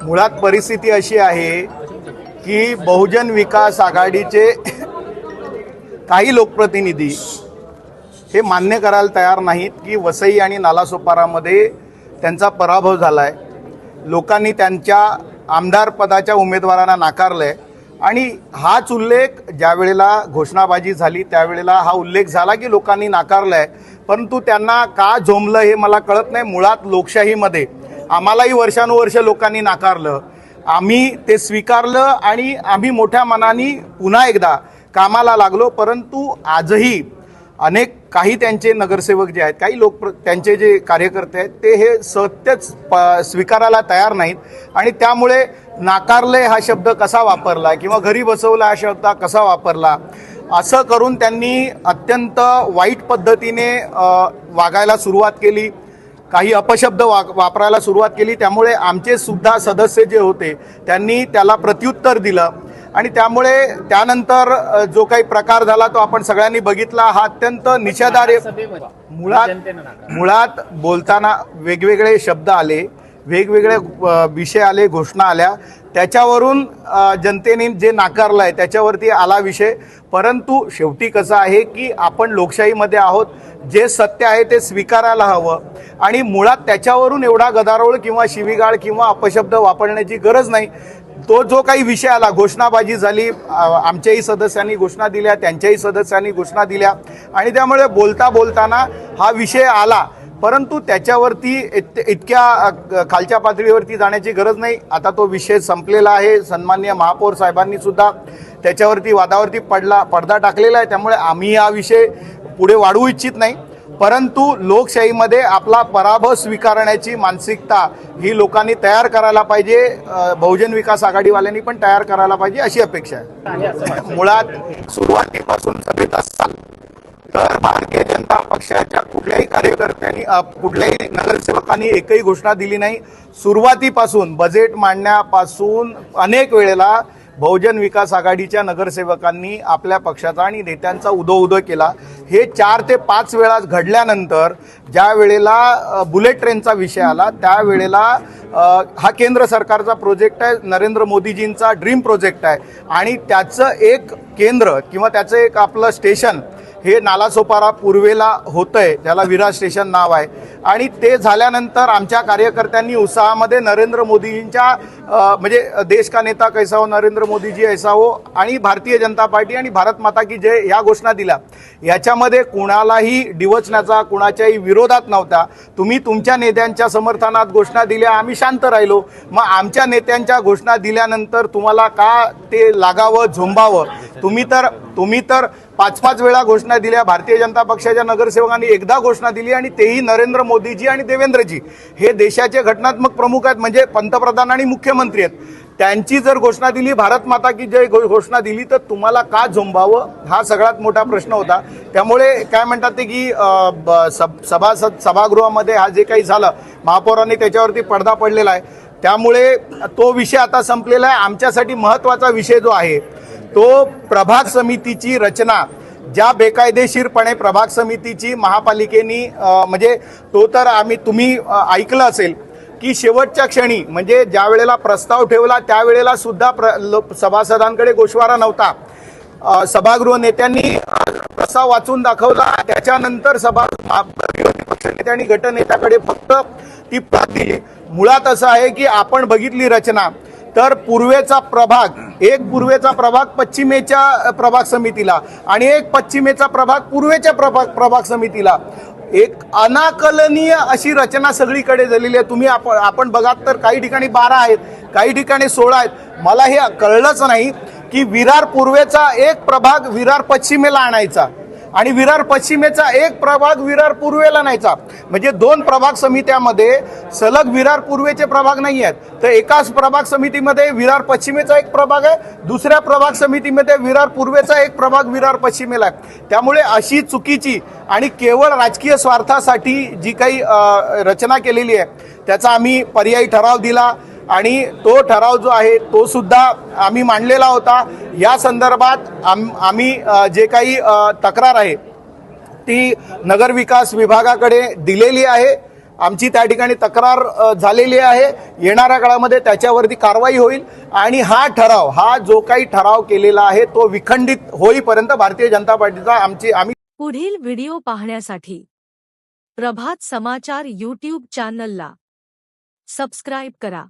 मुळात परिस्थिती अशी आहे की बहुजन विकास आघाडीचे काही लोकप्रतिनिधी हे मान्य करायला तयार नाहीत की वसई आणि नालासोपारामध्ये त्यांचा पराभव झाला आहे. लोकांनी त्यांच्या आमदार पदाच्या उमेदवारांना नाकारलं आहे आणि हाच उल्लेख ज्या वेळेला घोषणाबाजी झाली त्यावेळेला हा उल्लेख झाला की लोकांनी नाकारलं आहे. परंतु त्यांना का झोंबलं हे मला कळत नाही. मुळात लोकशाहीमध्ये आम्हालाही वर्षानुवर्ष लोकांनी नाकारलं, आम्ही ते स्वीकारलं आणि आम्ही मोठ्या मनाने पुन्हा एकदा कामाला लागलो. परंतु आजही काही त्यांचे नगरसेवक जे आहेत, काही त्यांचे जे कार्यकर्ते आहेत ते हे सत्यच स्वीकारायला तयार नाहीत आणि त्यामुळे नाकारले हा शब्द कसा वापरला किंवा घरी बसवला हा शब्द कसा वापरला असं करून त्यांनी अत्यंत वाईट पद्धतीने वागायला सुरुवात केली, काही अपशब्द वापरायला सुरुवात केली. त्यामुळे आमचे सुद्धा सदस्य जे होते त्यांनी त्याला प्रत्युत्तर दिलं आणि त्यामुळे त्यानंतर जो काही प्रकार झाला तो आपण सगळ्यांनी बघितला. हा अत्यंत निषेधार्ह. मुळात बोलताना वेगवेगळे शब्द आले, वेगवेगळे विषय आले, घोषणा आल्या, त्याच्यावरून जनतेने जे नाकारलं आहे त्याच्यावरती आला विषय. परंतु शेवटी कसं आहे की आपण लोकशाहीमध्ये आहोत, जे सत्य आहे ते स्वीकारायला हवं आणि मुळात त्याच्यावरून एवढा गदारोळ किंवा शिवीगाळ किंवा अपशब्द वापरण्याची गरज नाही. तो जो काही विषय आला, घोषणाबाजी झाली, आमच्याही सदस्यांनी घोषणा दिल्या, त्यांच्याही सदस्यांनी घोषणा दिल्या आणि त्यामुळे बोलताना हा विषय आला. परंतु त्याच्यावरती इतक्या खालच्या पातळीवरती जाण्याची गरज नाही. आता तो विषय संपलेला आहे. सन्माननीय महापौर साहेबांनी सुद्धा त्याच्यावरती वादावरती पडदा टाकलेला आहे. त्यामुळे आम्ही हा विषय पुढे वाढवू इच्छित नाही. परंतु लोकशाहीमध्ये आपला पराभव स्वीकारण्याची मानसिकता ही लोकांनी तयार करायला पाहिजे, बहुजन विकास आघाडीवाल्यांनी पण तयार करायला पाहिजे अशी अपेक्षा आहे. मुळात सुरुवातीपासून सभेत असताल तर भारतीय जनता पक्षाच्या कुठल्याही कार्यकर्त्यांनी कुठल्याही नगरसेवकांनी एकही घोषणा दिली नाही. सुरुवातीपासून बजेट मांडण्यापासून अनेक वेळेला बहुजन विकास आघाडीच्या नगरसेवकांनी आपल्या पक्षाचा आणि नेत्यांचा उदो केला. हे 4 ते 5 वेळा घडल्यानंतर ज्या वेळेला बुलेट ट्रेनचा विषय आला त्यावेळेला हा केंद्र सरकारचा प्रोजेक्ट आहे, नरेंद्र मोदीजींचा ड्रीम प्रोजेक्ट आहे आणि त्याचं एक केंद्र किंवा त्याचं एक आपलं स्टेशन हे नालासोपारा पूर्वेला होतंय, त्याला विरार स्टेशन नाव आहे. आणि ते झाल्यानंतर आमच्या कार्यकर्त्यांनी उत्साहामध्ये नरेंद्र मोदीजींच्या म्हणजे देश का नेता कैसा हो, नरेंद्र मोदीजी ऐसा हो आणि भारतीय जनता पार्टी आणि भारत माता की जय या घोषणा दिल्या. याच्यामध्ये कुणालाही डिवचण्याचा, कुणाच्याही विरोधात नव्हता. तुम्ही तुमच्या नेत्यांच्या समर्थनात घोषणा दिल्या, आम्ही शांत राहिलो. मग आमच्या नेत्यांच्या घोषणा दिल्यानंतर तुम्हाला का ते लागावं, झोंबावं? तुम्ही तर 5-5 वेळा घोषणा दिल्या. भारतीय जनता पक्षाच्या नगरसेवकांनी एकदा घोषणा दिली आणि तेही नरेंद्र मोदीजी आणि देवेंद्रजी हे देशाचे घटनात्मक प्रमुख आहेत, म्हणजे पंतप्रधान आणि मुख्यमंत्री आहेत. त्यांची जर घोषणा दिली, भारत माता की जय घोषणा दिली, तर तुम्हाला का झोंबावं हा सगळ्यात मोठा प्रश्न होता. त्यामुळे काय म्हणतात ते की सभागृहामध्ये हा जे काही झालं, महापौरांनी त्याच्यावरती पडदा पडलेला आहे. त्यामुळे तो विषय आता संपलेला आहे. आमच्यासाठी महत्त्वाचा विषय जो आहे तो प्रभाग समितीची रचना, ज्या बेकायदेशीरपणे प्रभाग समितीची महापालिकेनी म्हणजे तो तर तुम्ही ऐकलं असेल की शेवटच्या क्षणी म्हणजे ज्या वेळेला प्रस्ताव ठेवला त्यावेळेला सुद्धा सभासदांकडे गोषवारा नव्हता. सभागृह नेत्यांनी प्रस्ताव वाचून दाखवला, त्याच्यानंतर विरोधी पक्ष नेत्यांनी गटनेत्याकडे फक्त ती प्रत दिली. मुळात असं आहे की आपण बघितली रचना तर पूर्वेचा प्रभाग पश्चिमेच्या प्रभाग समितीला आणि एक पश्चिमेचा प्रभाग पूर्वेच्या प्रभाग समितीला, एक अनाकलनीय अशी रचना सगळीकडे झालेली आहे. तुम्ही आपण बघात तर काही ठिकाणी 12 आहेत, काही ठिकाणी 16 आहेत. मला हे कळलंच नाही की विरार पूर्वेचा एक प्रभाग विरार पश्चिमेला आणायचा आणि विरार पश्चिमेचा एक प्रभाग विरार पूर्वेला न्यायचा. म्हणजे 2 प्रभाग समित्यामध्ये सलग विरार पूर्वेचे प्रभाग नाही आहेत. तर एकाच प्रभाग समितीमध्ये विरार पश्चिमेचा एक प्रभाग आहे, दुसऱ्या प्रभाग समितीमध्ये विरार पूर्वेचा एक प्रभाग विरार पश्चिमेला आहे. त्यामुळे अशी चुकीची आणि केवळ राजकीय स्वार्थासाठी जी काही रचना केलेली आहे त्याचा आम्ही पर्यायी ठराव दिला आणि तो ठराव जो आहे तो सुद्धा आम्ही मांडलेला होता. या संदर्भात आम्ही जे काही तक्रार आहे ती नगरविकास विभागाकडे दिलेली आहे. आमची त्या ठिकाणी तक्रार झालेली आहे. येणाऱ्या काळामध्ये त्याच्यावरती कारवाई होईल आणि हा जो काही ठराव केलेला आहे तो विखंडित होईपर्यंत भारतीय जनता पार्टीचा आम्ही पुढील व्हिडिओ पाहण्यासाठी प्रभात समाचार YouTube चॅनलला सबस्क्राईब करा.